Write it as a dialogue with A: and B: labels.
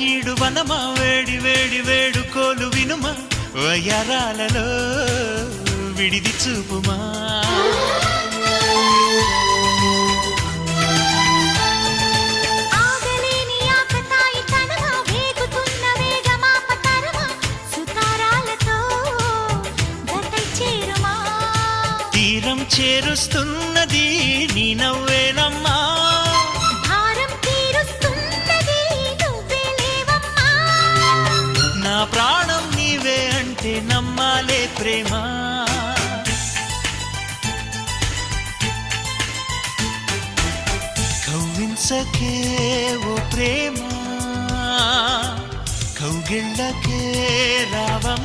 A: ఈడు వనమా వేడి వేడి వేడుకోలు వినుమా వయ్యారాలలో విడిది చూపుమా తీరం చేరుస్తున్నది నీ నవ్వేనమ్మా
B: భారం తీరుస్తున్నది నువ్వేలేవమ్మా
A: నా ప్రాణం నీవే అంటే నమ్మాలే ప్రేమ కవ్వించకే ఓ ప్రేమ కౌగిళ్ళకే రావం